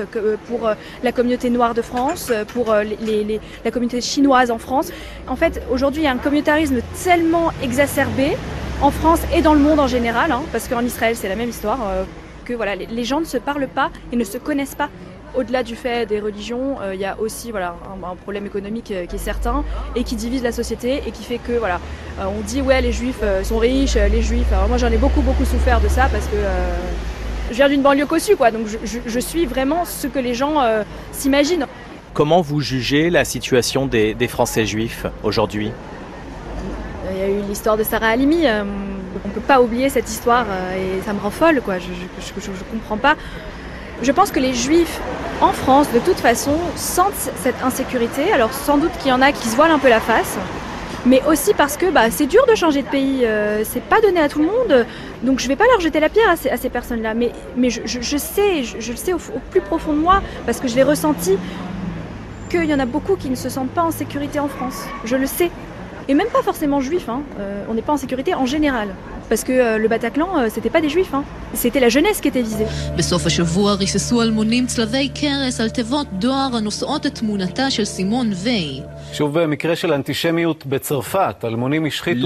pour la communauté noire de France, pour la communauté chinoise en France. En fait, aujourd'hui, il y a un communautarisme tellement exacerbé en France et dans le monde en général, parce qu'en Israël, c'est la même histoire, que voilà, les gens ne se parlent pas et ne se connaissent pas. Au-delà du fait des religions, il y a aussi un problème économique qui est certain et qui divise la société et qui fait que on dit les juifs sont riches, les juifs. Alors moi j'en ai beaucoup souffert de ça parce que je viens d'une banlieue cossue donc je suis vraiment ce que les gens s'imaginent. Comment vous jugez la situation des Français juifs aujourd'hui ? Il y a eu l'histoire de Sarah Halimi. On ne peut pas oublier cette histoire et ça me rend folle je comprends pas. Je pense que les Juifs en France, de toute façon, sentent cette insécurité. Alors sans doute qu'il y en a qui se voilent un peu la face, mais aussi parce que c'est dur de changer de pays. C'est pas donné à tout le monde, donc je vais pas leur jeter la pierre à ces personnes-là. Mais je le sais au plus profond de moi, parce que je l'ai ressenti, qu'il y en a beaucoup qui ne se sentent pas en sécurité en France. Je le sais. Et même pas forcément juifs, on n'est pas en sécurité en général. Parce que le Bataclan, c'était pas des juifs, c'était la jeunesse qui était visée. בסוף השבוע ריססו אלמונים צלבי קרס על תיבות דואר הנושאות את תמונתה של סימון ויי. Les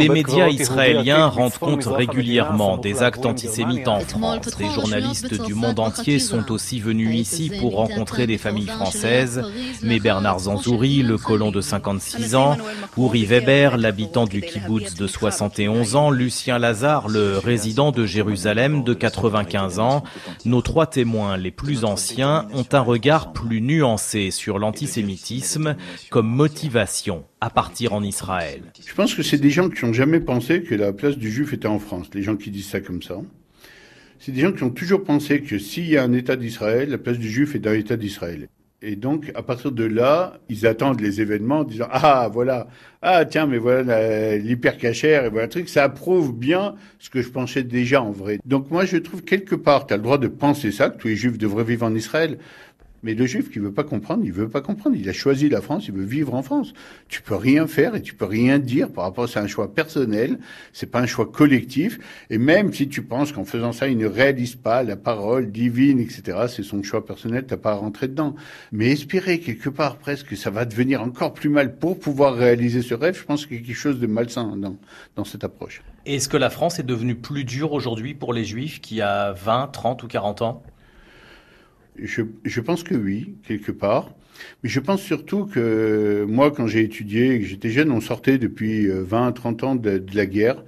médias israéliens rendent compte régulièrement des actes antisémites en France. Des journalistes du monde entier sont aussi venus ici pour rencontrer des familles françaises. Mais Bernard Zanzouri, le colon de 56 ans, Uri Weber, l'habitant du kibboutz de 71 ans, Lucien Lazare, le résident de Jérusalem de 95 ans, nos 3 témoins les plus anciens ont un regard plus nuancé sur l'antisémitisme comme motivation à partir en Israël. Je pense que c'est des gens qui n'ont jamais pensé que la place du juif était en France, les gens qui disent ça comme ça. C'est des gens qui ont toujours pensé que s'il y a un État d'Israël, la place du juif est dans l'État d'Israël. Et donc, à partir de là, ils attendent les événements en disant « Ah, voilà, tiens, mais voilà l'hypercacher, et voilà un truc, ça prouve bien ce que je pensais déjà en vrai. » Donc moi, je trouve quelque part, tu as le droit de penser ça, que tous les juifs devraient vivre en Israël. Mais le juif qui veut pas comprendre, il veut pas comprendre. Il a choisi la France, il veut vivre en France. Tu peux rien faire et tu peux rien dire par rapport à c'est un choix personnel, c'est pas un choix collectif. Et même si tu penses qu'en faisant ça, il ne réalise pas la parole divine, etc., c'est son choix personnel, t'as pas à rentrer dedans. Mais espérer quelque part presque que ça va devenir encore plus mal pour pouvoir réaliser ce rêve, je pense qu'il y a quelque chose de malsain dans cette approche. Est-ce que la France est devenue plus dure aujourd'hui pour les juifs qu'il y a 20, 30 ou 40 ans ? Je pense que oui, quelque part. Mais je pense surtout que moi, quand j'ai étudié et que j'étais jeune, on sortait depuis 20, 30 ans de la guerre.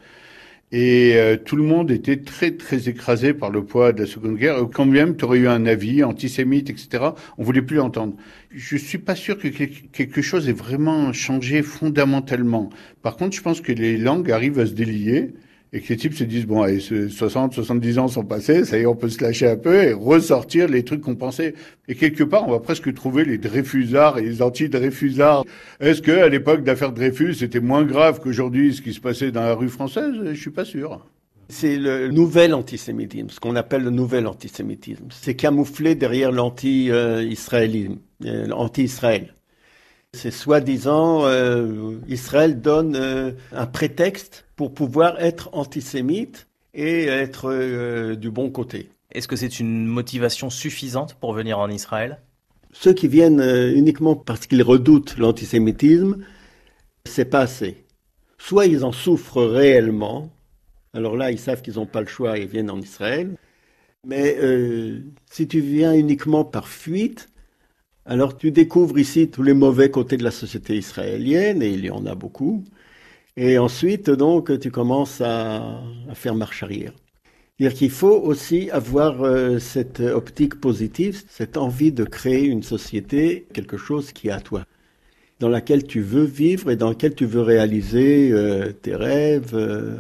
Et tout le monde était très, très écrasé par le poids de la Seconde Guerre. Quand même, tu aurais eu un avis antisémite, etc., on voulait plus l'entendre. Je suis pas sûr que quelque chose ait vraiment changé fondamentalement. Par contre, je pense que les langues arrivent à se délier. Et que les types se disent, bon, allez, 60, 70 ans sont passés, ça y est, on peut se lâcher un peu et ressortir les trucs qu'on pensait. Et quelque part, on va presque trouver les Dreyfusards et les anti-Dreyfusards. Est-ce que, à l'époque d'affaire Dreyfus, c'était moins grave qu'aujourd'hui ce qui se passait dans la rue française? Je suis pas sûr. C'est le nouvel antisémitisme, ce qu'on appelle le nouvel antisémitisme. C'est camouflé derrière l'anti-israélisme, l'anti-Israël. C'est soi-disant, Israël donne un prétexte pour pouvoir être antisémite et être du bon côté. Est-ce que c'est une motivation suffisante pour venir en Israël ? Ceux qui viennent uniquement parce qu'ils redoutent l'antisémitisme, c'est pas assez. soit ils en souffrent réellement, alors là, ils savent qu'ils n'ont pas le choix et viennent en Israël. Mais si tu viens uniquement par fuite, alors tu découvres ici tous les mauvais côtés de la société israélienne, et il y en a beaucoup. Et ensuite, donc, tu commences à faire marche arrière. C'est-à-dire qu'il faut aussi avoir cette optique positive, cette envie de créer une société, quelque chose qui est à toi, dans laquelle tu veux vivre et dans laquelle tu veux réaliser tes rêves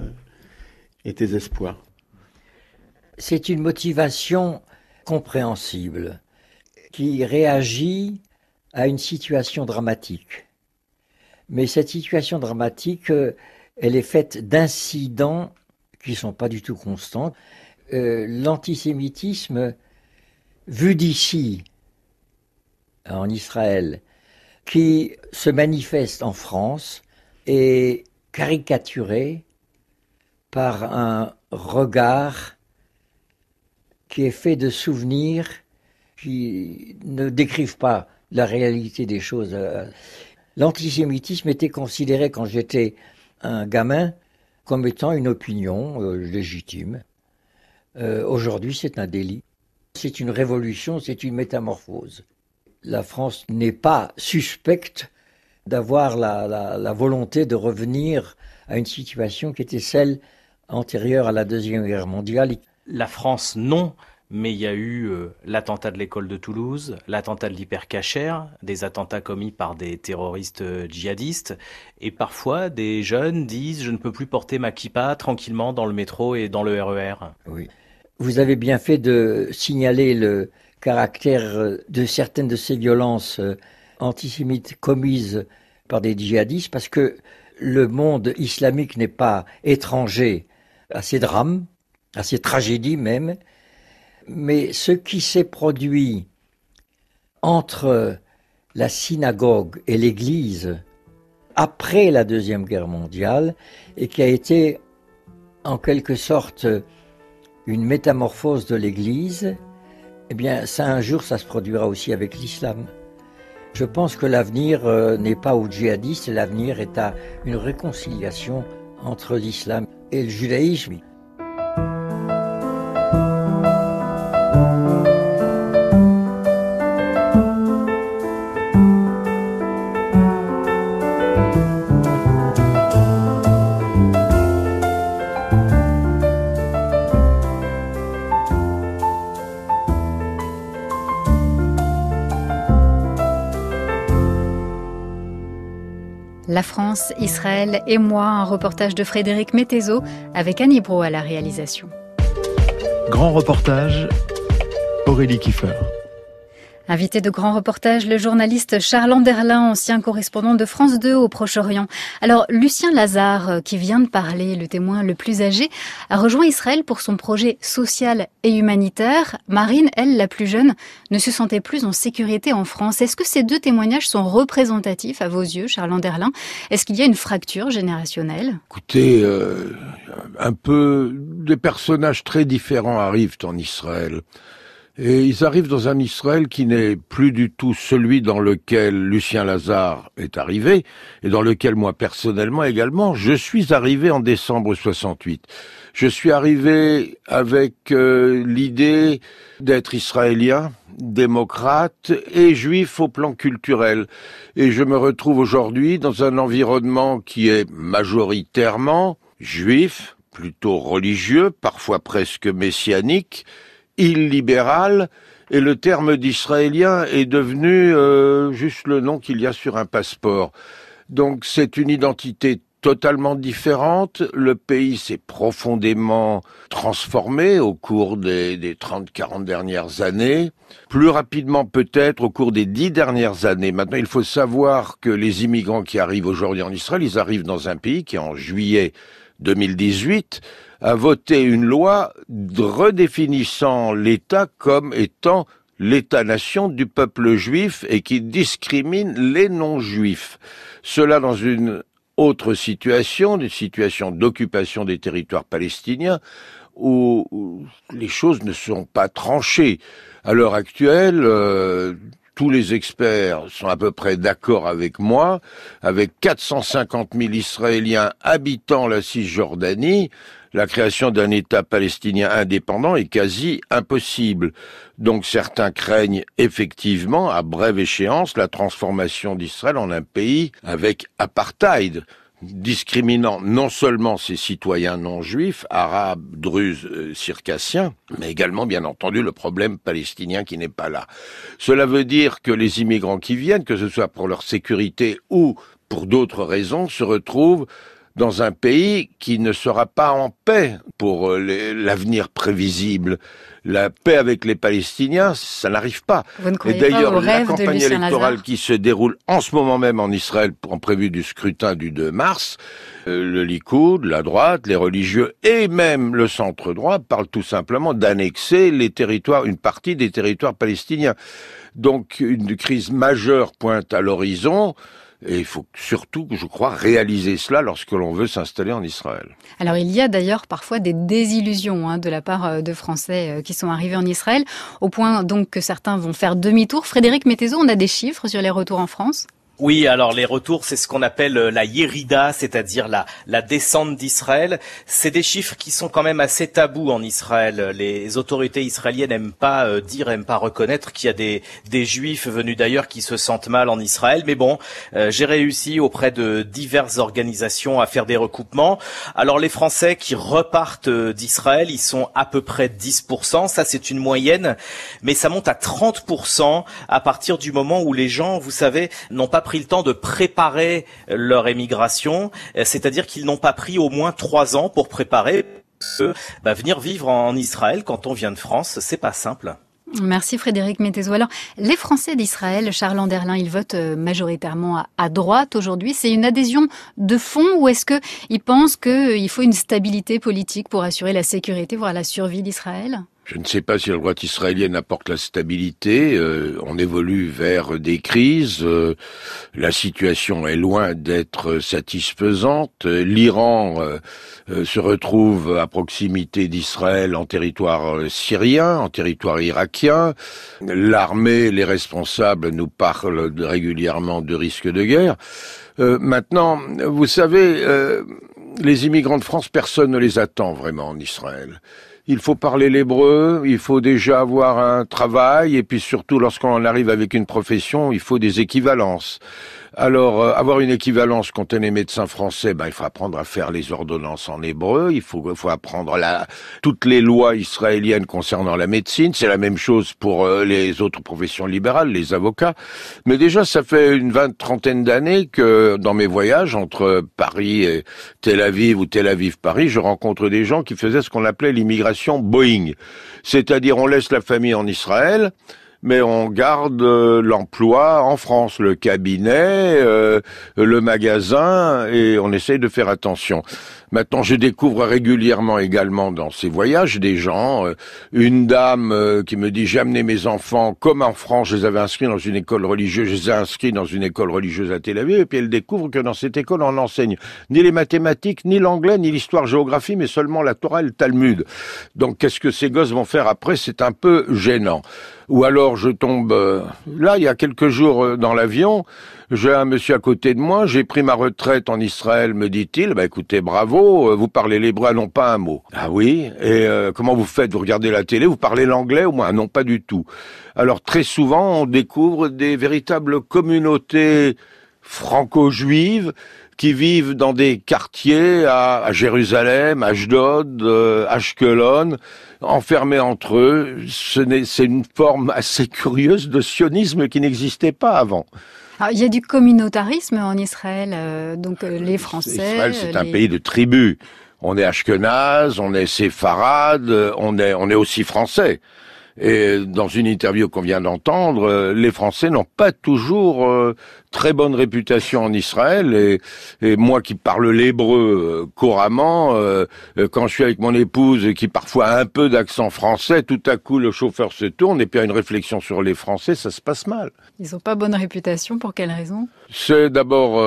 et tes espoirs. C'est une motivation compréhensible qui réagit à une situation dramatique. Mais cette situation dramatique, elle est faite d'incidents qui ne sont pas du tout constants. L'antisémitisme, vu d'ici, en Israël, qui se manifeste en France, est caricaturé par un regard qui est fait de souvenirs qui ne décrivent pas la réalité des choses. L'antisémitisme était considéré, quand j'étais un gamin, comme étant une opinion légitime. Aujourd'hui, c'est un délit. C'est une révolution, c'est une métamorphose. La France n'est pas suspecte d'avoir la volonté de revenir à une situation qui était celle antérieure à la Deuxième Guerre mondiale. La France, non, mais il y a eu l'attentat de l'école de Toulouse, l'attentat de l'Hypercacher, des attentats commis par des terroristes djihadistes, et parfois des jeunes disent « je ne peux plus porter ma kippa tranquillement dans le métro et dans le RER ». Oui. Vous avez bien fait de signaler le caractère de certaines de ces violences antisémites commises par des djihadistes, parce que le monde islamique n'est pas étranger à ces drames, à ces tragédies même, mais ce qui s'est produit entre la synagogue et l'église après la Deuxième Guerre mondiale, et qui a été en quelque sorte une métamorphose de l'église, eh bien ça un jour ça se produira aussi avec l'islam. Je pense que l'avenir n'est pas aux djihadistes, l'avenir est à une réconciliation entre l'islam et le judaïsme. La France, Israël et moi, un reportage de Frédéric Mettezo avec Annie Brault à la réalisation. Grand reportage, Aurélie Kiefer. Invité de grand reportage, le journaliste Charles Anderlin, ancien correspondant de France 2 au Proche-Orient. Alors, Lucien Lazare, qui vient de parler, le témoin le plus âgé, a rejoint Israël pour son projet social et humanitaire. Marine, elle, la plus jeune, ne se sentait plus en sécurité en France. Est-ce que ces deux témoignages sont représentatifs à vos yeux, Charles Anderlin? Est-ce qu'il y a une fracture générationnelle? Écoutez, un peu, des personnages très différents arrivent en Israël. Et ils arrivent dans un Israël qui n'est plus du tout celui dans lequel Lucien Lazare est arrivé, et dans lequel moi personnellement également, je suis arrivé en décembre 68. Je suis arrivé avec l'idée d'être israélien, démocrate et juif au plan culturel. Et je me retrouve aujourd'hui dans un environnement qui est majoritairement juif, plutôt religieux, parfois presque messianique, illibéral, et le terme d'israélien est devenu juste le nom qu'il y a sur un passeport. Donc c'est une identité totalement différente. Le pays s'est profondément transformé au cours des 30-40 dernières années, plus rapidement peut-être au cours des 10 dernières années. Maintenant, il faut savoir que les immigrants qui arrivent aujourd'hui en Israël, ils arrivent dans un pays qui, en juillet 2018, a voté une loi redéfinissant l'État comme étant l'État-nation du peuple juif et qui discrimine les non-juifs. Cela dans une autre situation, une situation d'occupation des territoires palestiniens où les choses ne sont pas tranchées. À l'heure actuelle, tous les experts sont à peu près d'accord avec moi, avec 450 000 Israéliens habitant la Cisjordanie, la création d'un État palestinien indépendant est quasi impossible. Donc certains craignent effectivement, à brève échéance, la transformation d'Israël en un pays avec apartheid, discriminant non seulement ses citoyens non juifs, arabes, druzes, circassiens, mais également, bien entendu, le problème palestinien qui n'est pas là. Cela veut dire que les immigrants qui viennent, que ce soit pour leur sécurité ou pour d'autres raisons, se retrouvent dans un pays qui ne sera pas en paix pour l'avenir prévisible. La paix avec les Palestiniens, ça n'arrive pas. Et d'ailleurs, la campagne électorale qui se déroule en ce moment même en Israël, en prévu du scrutin du 2 mars, le Likoud, la droite, les religieux et même le centre-droit parlent tout simplement d'annexer les territoires, une partie des territoires palestiniens. Donc une crise majeure pointe à l'horizon. Et il faut surtout, je crois, réaliser cela lorsque l'on veut s'installer en Israël. Alors il y a d'ailleurs parfois des désillusions de la part de Français qui sont arrivés en Israël, au point donc que certains vont faire demi-tour. Frédéric Mettezo, on a des chiffres sur les retours en France ? Oui, alors les retours, c'est ce qu'on appelle la Yérida, c'est-à-dire la descente d'Israël. C'est des chiffres qui sont quand même assez tabous en Israël. Les autorités israéliennes n'aiment pas aiment pas reconnaître qu'il y a des Juifs venus d'ailleurs qui se sentent mal en Israël. Mais bon, j'ai réussi auprès de diverses organisations à faire des recoupements. Alors les Français qui repartent d'Israël, ils sont à peu près 10%. Ça, c'est une moyenne, mais ça monte à 30% à partir du moment où les gens, vous savez, n'ont pas pris le temps de préparer leur émigration, c'est-à-dire qu'ils n'ont pas pris au moins 3 ans pour préparer venir vivre en Israël quand on vient de France, c'est pas simple. Merci Frédéric Mettezo. Alors, les Français d'Israël, Charles Anderlin, ils votent majoritairement à droite aujourd'hui. C'est une adhésion de fond ou est-ce qu'ils pensent qu'il faut une stabilité politique pour assurer la sécurité, voire la survie d'Israël ? Je ne sais pas si la droite israélienne apporte la stabilité. On évolue vers des crises. La situation est loin d'être satisfaisante. L'Iran se retrouve à proximité d'Israël en territoire syrien, en territoire irakien. L'armée, les responsables nous parlent régulièrement de risques de guerre. Maintenant, vous savez, les immigrants de France, personne ne les attend vraiment en Israël. Il faut parler l'hébreu, il faut déjà avoir un travail, et puis surtout, lorsqu'on en arrive avec une profession, il faut des équivalences. Alors, avoir une équivalence quand on est médecin français, il faut apprendre à faire les ordonnances en hébreu, il faut apprendre toutes les lois israéliennes concernant la médecine, c'est la même chose pour les autres professions libérales, les avocats. Mais déjà, ça fait une 20-30 d'années que dans mes voyages entre Paris et Tel Aviv ou Tel Aviv-Paris, je rencontre des gens qui faisaient ce qu'on appelait l'immigration Boeing. C'est-à-dire, on laisse la famille en Israël, mais on garde l'emploi en France, le cabinet, le magasin, et on essaye de faire attention. Maintenant, je découvre régulièrement également dans ces voyages des gens, une dame qui me dit « j'ai amené mes enfants, comme en France, je les avais inscrits dans une école religieuse, je les ai inscrits dans une école religieuse à Tel Aviv, et puis elle découvre que dans cette école, on n'enseigne ni les mathématiques, ni l'anglais, ni l'histoire-géographie, mais seulement la Torah et le Talmud. Donc, qu'est-ce que ces gosses vont faire après? C'est un peu gênant. Ou alors, je tombe... là, il y a quelques jours, dans l'avion, j'ai un monsieur à côté de moi, j'ai pris ma retraite en Israël, me dit-il, écoutez, bravo, vous parlez l'hébreu, non pas un mot. Ah oui, et comment vous faites? Vous regardez la télé, vous parlez l'anglais au moins? Non, pas du tout. Alors très souvent, on découvre des véritables communautés franco-juives qui vivent dans des quartiers à Jérusalem, Ashdod, Ashkelon, enfermés entre eux. C'est une forme assez curieuse de sionisme qui n'existait pas avant. Alors, il y a du communautarisme en Israël, donc les Français... Israël, c'est un pays de tribus. On est Ashkenaz, on est séfarade, on est aussi français. Et dans une interview qu'on vient d'entendre, les Français n'ont pas toujours très bonne réputation en Israël. Et moi qui parle l'hébreu couramment, quand je suis avec mon épouse qui parfois a un peu d'accent français, tout à coup le chauffeur se tourne et puis il y a une réflexion sur les Français, ça se passe mal. Ils n'ont pas bonne réputation, pour quelle raison? C'est d'abord,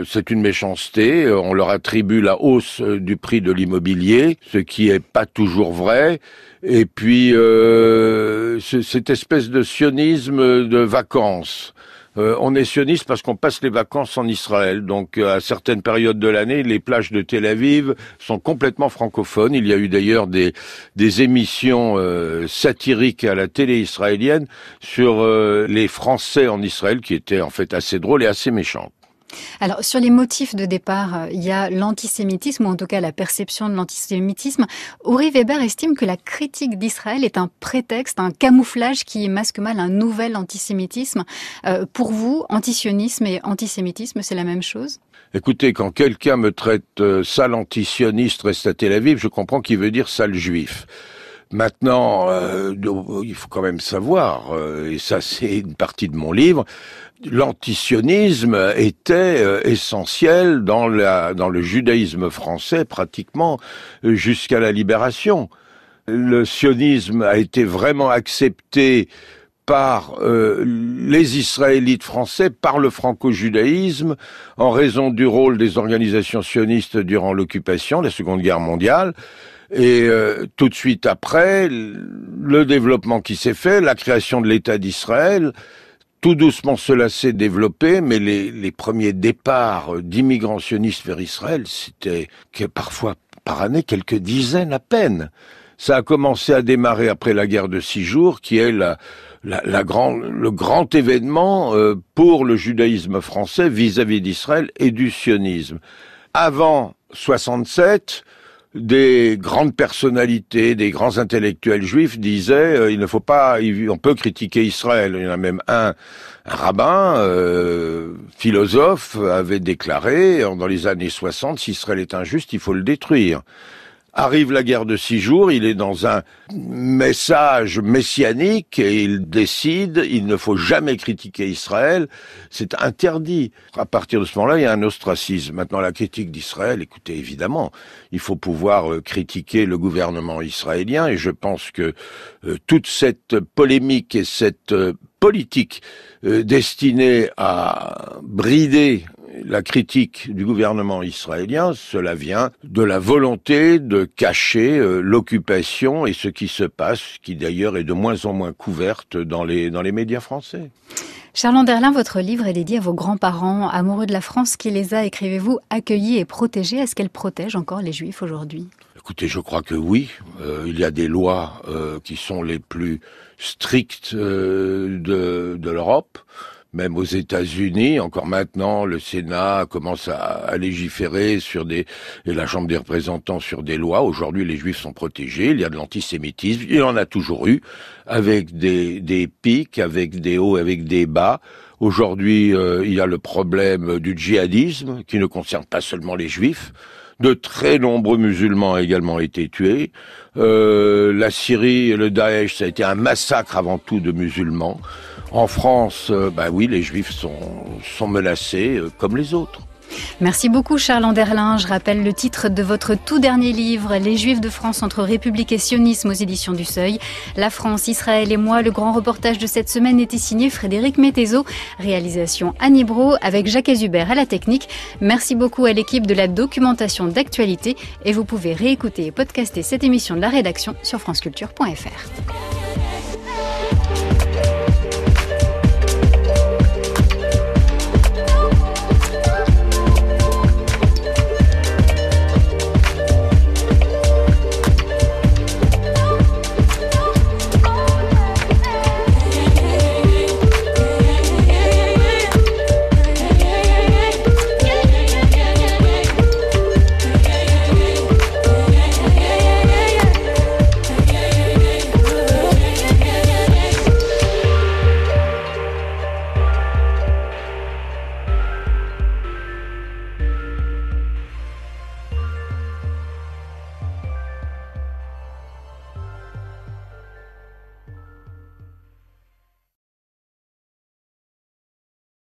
c'est une méchanceté. On leur attribue la hausse du prix de l'immobilier, ce qui est pas toujours vrai. Et puis cette espèce de sionisme de vacances. On est sioniste parce qu'on passe les vacances en Israël. Donc, à certaines périodes de l'année, les plages de Tel Aviv sont complètement francophones. Il y a eu d'ailleurs des émissions satiriques à la télé israélienne sur les Français en Israël qui étaient en fait assez drôles et assez méchantes. Alors, sur les motifs de départ, il y a l'antisémitisme, ou en tout cas la perception de l'antisémitisme. Uri Weber estime que la critique d'Israël est un prétexte, un camouflage qui masque mal un nouvel antisémitisme. Pour vous, antisionisme et antisémitisme, c'est la même chose ? Écoutez, quand quelqu'un me traite sale antisioniste, reste à Tel Aviv, je comprends qu'il veut dire sale juif. Maintenant, il faut quand même savoir, et ça c'est une partie de mon livre, l'antisionisme était essentiel dans le judaïsme français pratiquement jusqu'à la libération. Le sionisme a été vraiment accepté par les Israélites français, par le franco-judaïsme, en raison du rôle des organisations sionistes durant l'occupation, la Seconde Guerre mondiale. Et tout de suite après, le développement qui s'est fait, la création de l'État d'Israël, tout doucement cela s'est développé, mais les premiers départs d'immigrants sionistes vers Israël, c'était parfois par année quelques dizaines à peine. Ça a commencé à démarrer après la guerre de 6 jours, qui est le grand événement pour le judaïsme français vis-à-vis d'Israël et du sionisme. Avant 67, des grandes personnalités, des grands intellectuels juifs disaient il ne faut pas, on peut critiquer Israël. Il y en a même un rabbin, philosophe, avait déclaré dans les années 60, si Israël est injuste, il faut le détruire. Arrive la guerre de 6 jours, il est dans un message messianique et il décide, il ne faut jamais critiquer Israël, c'est interdit. À partir de ce moment-là, il y a un ostracisme. Maintenant, la critique d'Israël, écoutez, évidemment, il faut pouvoir critiquer le gouvernement israélien et je pense que toute cette polémique et cette politique destinée à brider la critique du gouvernement israélien, cela vient de la volonté de cacher l'occupation et ce qui se passe, qui d'ailleurs est de moins en moins couverte dans les médias français. Charles Anderlin, votre livre est dédié à vos grands-parents, amoureux de la France qui les a, écrivez-vous, accueillis et protégés. Est-ce qu'elle protège encore les Juifs aujourd'hui ? Écoutez, je crois que oui. Il y a des lois qui sont les plus strictes de l'Europe. Même aux États-Unis, encore maintenant, le Sénat commence à légiférer et la Chambre des représentants sur des lois. Aujourd'hui, les Juifs sont protégés. Il y a de l'antisémitisme. Il y en a toujours eu, avec des pics, avec des hauts, avec des bas. Aujourd'hui, il y a le problème du djihadisme, qui ne concerne pas seulement les Juifs. De très nombreux musulmans ont également été tués. La Syrie et le Daesh, ça a été un massacre avant tout de musulmans. En France, oui, les Juifs sont menacés comme les autres. Merci beaucoup Charles Anderlin. Je rappelle le titre de votre tout dernier livre, Les Juifs de France entre République et sionisme aux éditions du Seuil. La France, Israël et moi, le grand reportage de cette semaine était signé Frédéric Mettezo. Réalisation Annie Brault avec Jacques Azubert à la technique. Merci beaucoup à l'équipe de la documentation d'actualité et vous pouvez réécouter et podcaster cette émission de la rédaction sur franceculture.fr.